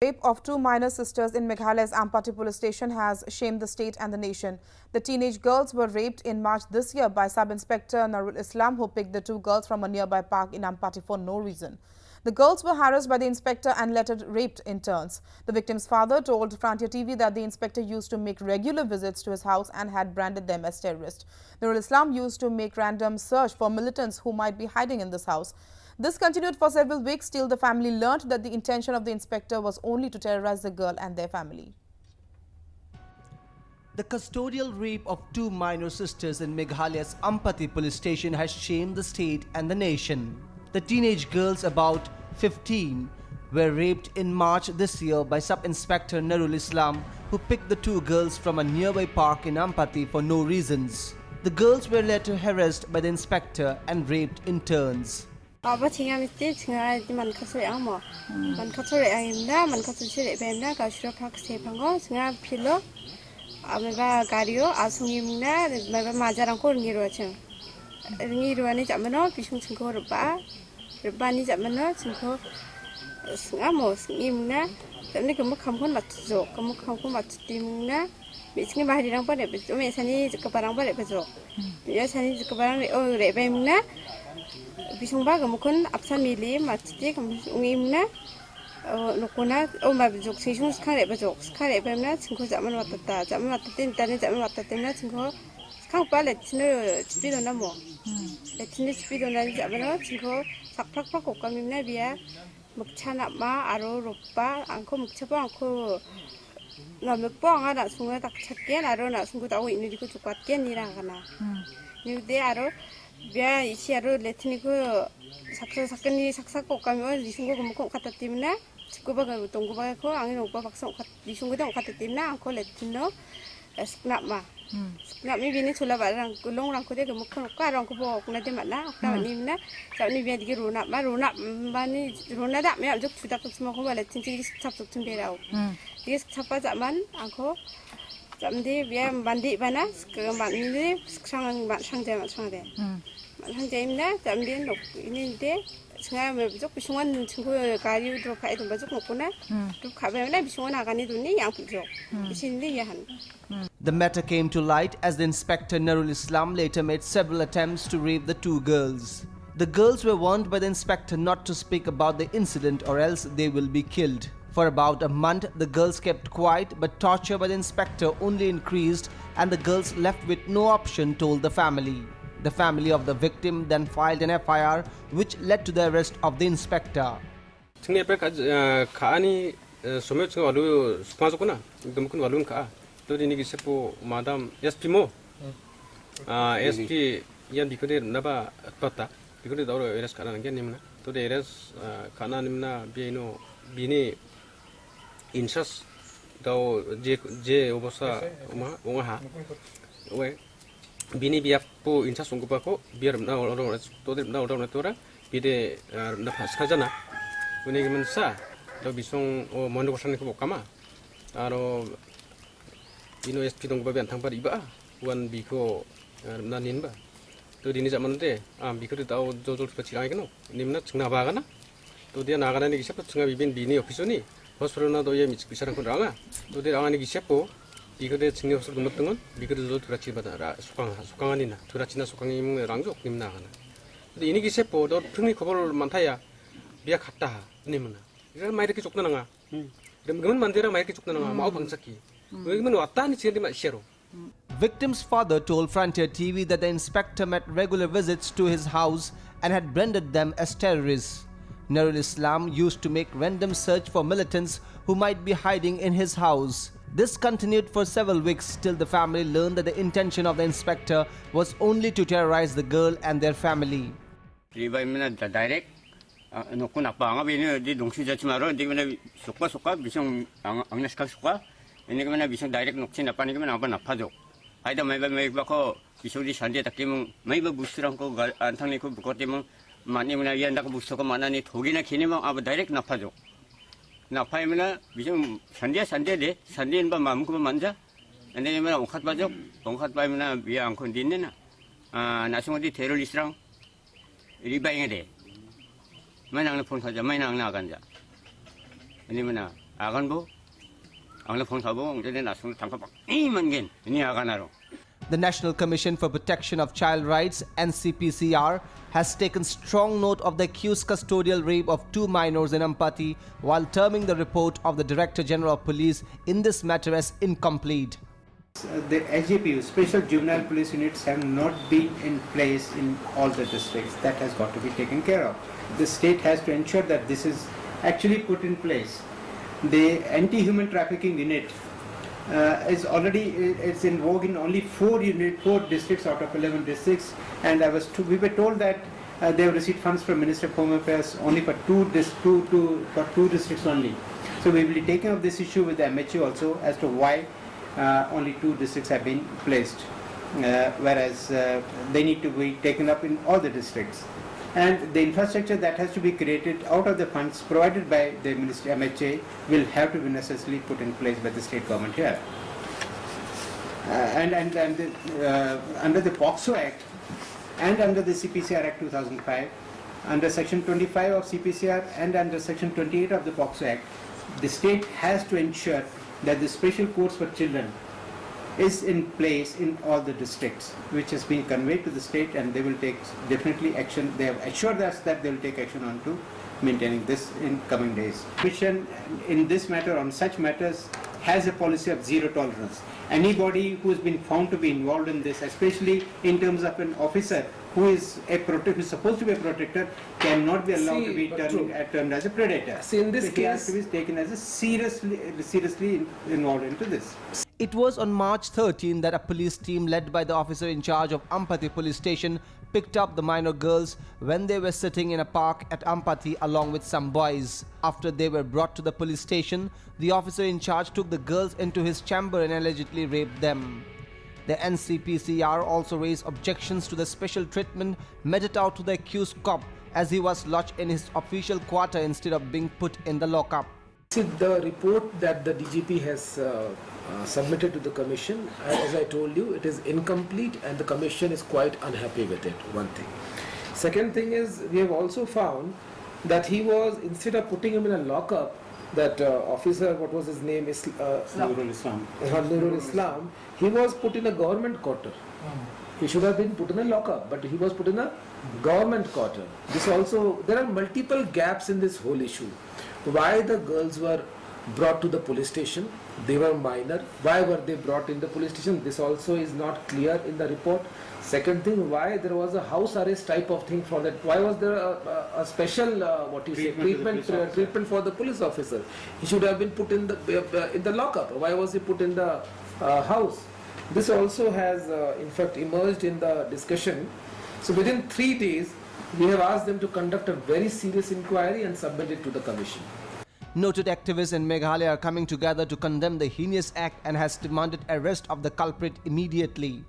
Rape of two minor sisters in Meghalaya's Ampati police station has shamed the state and the nation. The teenage girls were raped in March this year by Sub-Inspector Narul Islam, who picked the two girls from a nearby park in Ampati for no reason. The girls were harassed by the inspector and later raped in turns. The victim's father told Frontier TV that the inspector used to make regular visits to his house and had branded them as terrorists. Narul Islam used to make random search for militants who might be hiding in this house. This continued for several weeks till the family learnt that the intention of the inspector was only to terrorize the girl and their family. The custodial rape of two minor sisters in Meghalaya's Ampati police station has shamed the state and the nation. The teenage girls, about 15, were raped in March this year by Sub-Inspector Narul Islam, who picked the two girls from a nearby park in Ampati for no reasons. The girls were later harassed by the inspector and raped in turns. Bisungba gamukun apsan mili matiti ungimna lokona mabjuk sejung skare bajok skare bemna singko zaman watatin tani zaman watatin singko skang palet tino spidona mo letini spidona zaman singko sakprak kokamimna biya mukchana ma aro ropa angko mukchapa angko namekpo anga sunga tak chakken aro na sungu tahu ini diku cukatken nirang kana niude aro biar isi aro letiniku saksa kami disungguh kamu kata timna cukup bagai tunggu bagai ko angin upa paksa disungguh tu kata timna angko letino sknap ma sknap ni bini cula barang kulung rangko dia kamu kan rangko bawa kuna dia mana aku ni mana saat ni biar dikira runap bani runap dak memang juk sudah semua kamu letin jadi sab sukun berau dia siapa zaman angko Jamdi biar mandi mana sekarang ini sekarang sang deh. 상자입니다. 잠든 있는데 제가 좀 비중한 친구 가리우 들어가야 좀 바짝 먹고나 또 가면은 비중한 아가니 돈이 양부족 신리 한. The matter came to light as the inspector Narul Islam later made several attempts to rape the two girls. The girls were warned by the inspector not to speak about the incident or else they will be killed. For about a month, the girls kept quiet, but torture by the inspector only increased and the girls left with no option, told the family. The family of the victim then filed an FIR which led to the arrest of the inspector. 가안이 소매층 와루 수파졌구나. 그만큼 와루는 가. 또 이게 세포 마담 SP 모. SP 이안 비그레 나바 떴다. 비그레 나로 에레스 가라는 게 아니면 또 에레스 가나님나 비노 비니 인셔스 또 제 오버사 오마하 왜 bini biak po insa sungguh pako biar na orang to na orang tora bide na paska jana ini gimana sa to bisong o mondo kosan ko kama aro ino SP dong babian tangpar iba wan biko na ninba to dini zaman de biko de tau jojol pachirang keno ini mana chingna ba kana to dia nagana ni gisep chinga bibin bini ofisoni hospital na do ye misarang ko ranga to dia angani gisepo 이거를 증명서 넘었던 미그르도 두라치 받아라 수강하니나 두라치나 수강이 랑족 님나가나 근데 이니기 세포도 평리 거벌 많다야 미야 갔다 님나 이거 막 이렇게 족나나가 그러면 만데라 막 이렇게 족나나가 마우 방석기 왜냐면 왔다니 지들만 시로 Victim's father told Frontier TV that the inspector made regular visits to his house and had branded them as terrorists. Narul Islam used to make random search for militants who might be hiding in his house. This continued for several weeks till the family learned that the intention of the inspector was only to terrorize the girl and their family. Direct nukun apa anga bini di dongsi jati maro di mana suka bisong angnes kal suka ini mana bisong direct nuksin apa ni mana apa napa jo ada mai bako bisong di sandi tak kimung mai ba busrang ko antang ni ko bukoti mung mani mana yan dak busok ko mana ni thogi na kini mung apa direct napa jo napa mana bisong sandi de sandi ba mam ko manja ini mana ongkat bajok ongkat ba mana biya angkon dinne na nasung di terrorisrang riba yang de mana ang phone saja mana ang nagan ja ini mana 아간보 angna phone sabo ngde nasung tangka pak imangen ini aganaro. The National Commission for Protection of Child Rights (NCPCR) has taken strong note of the accused custodial rape of 2 minors in Ampati, while terming the report of the Director General of Police in this matter as incomplete. The SJPU, Special Juvenile Police Units, have not been in place in all the districts. That has got to be taken care of. The state has to ensure that this is actually put in place. The anti-human trafficking unit is already it's in vogue in only 4 districts out of 11 districts, and we were told that they have received funds from Minister of Home Affairs only for two districts only. So we will be taking up this issue with the MHA also as to why only 2 districts have been placed, whereas they need to be taken up in all the districts. And the infrastructure that has to be created out of the funds provided by the Ministry MHA will have to be necessarily put in place by the state government here. Under the POCSO Act and under the CPCR Act 2005, under Section 25 of CPCR and under Section 28 of the POCSO Act, the state has to ensure that the special courts for children is in place in all the districts, which has been conveyed to the state, and they will take definitely action. They have assured us that they will take action on to maintaining this in coming days. Commission in this matter, on such matters, has a policy of zero tolerance. Anybody who has been found to be involved in this, especially in terms of an officer who is supposed to be a protector, cannot be allowed to be termed as a predator. See, in this so case, he has to be taken as a seriously involved into this. It was on March 13 that a police team led by the officer in charge of Ampati Police Station picked up the minor girls when they were sitting in a park at Ampati along with some boys. After they were brought to the police station, the officer in charge took the girls into his chamber and allegedly raped them. The NCPCR also raised objections to the special treatment meted out to the accused cop, as he was lodged in his official quarter instead of being put in the lockup. See, the report that the DGP has submitted to the commission, as I told you, it is incomplete and the commission is quite unhappy with it, one thing. Second thing is, we have also found that he was, instead of putting him in a lockup, that officer, what was his name, Nurul Islam. Nurul Islam, he was put in a government quarter. He should have been put in a lockup, but he was put in a government quarter. This also, there are multiple gaps in this whole issue. Why the girls were brought to the police station? They were minor. Why were they brought in the police station? This also is not clear in the report. Second thing, why there was a house arrest type of thing for that? Why was there a special treatment for the police officer? He should have been put in the lockup. Why was he put in the house? This also has in fact emerged in the discussion. So within 3 days, we have asked them to conduct a very serious inquiry and submit it to the commission. Noted activists in Meghalaya are coming together to condemn the heinous act and has demanded arrest of the culprit immediately.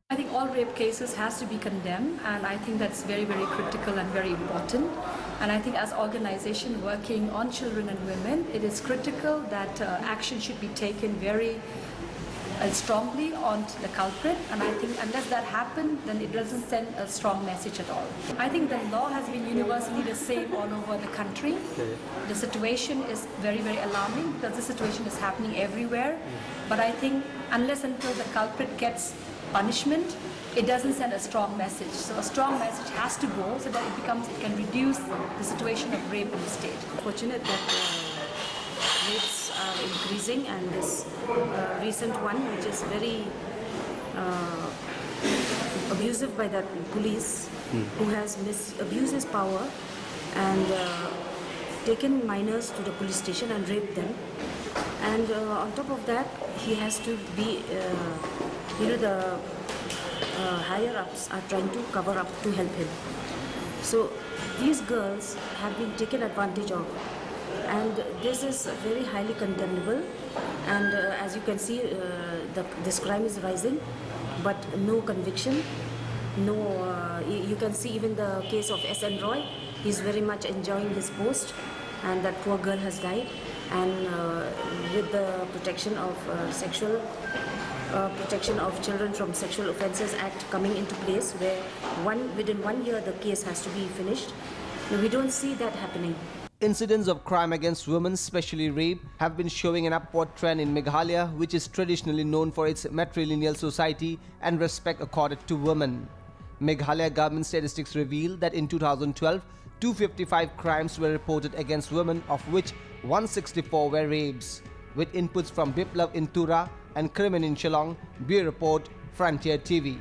I think all rape cases has to be condemned, and I think that's very, very critical and very important. And I think as organization working on children and women, it is critical that action should be taken very strongly on the culprit, and I think unless that happens, then it doesn't send a strong message at all. I think the law has been universally the same all over the country. The situation is very, very alarming because the situation is happening everywhere. But I think unless until the culprit gets punishment, it doesn't send a strong message. So a strong message has to go so that it can reduce the situation of rape in the state. Fortunate that rapes are increasing, and this recent one, which is very abusive by that police who has abused his power and taken minors to the police station and raped them. And on top of that, he has to be, the higher ups are trying to cover up to help him. So these girls have been taken advantage of. And this is very highly condemnable, and as you can see, this crime is rising, but no conviction, you can see even the case of S.N. Roy, he's very much enjoying his post, and that poor girl has died, and with the Protection of Children from Sexual Offences Act coming into place, where within 1 year the case has to be finished, we don't see that happening. Incidents of crime against women, especially rape, have been showing an upward trend in Meghalaya, which is traditionally known for its matrilineal society and respect accorded to women. Meghalaya government statistics reveal that in 2012, 255 crimes were reported against women, of which 164 were rapes. With inputs from Biplav in Tura and Krimen in Shillong, Bureau Report, Frontier TV.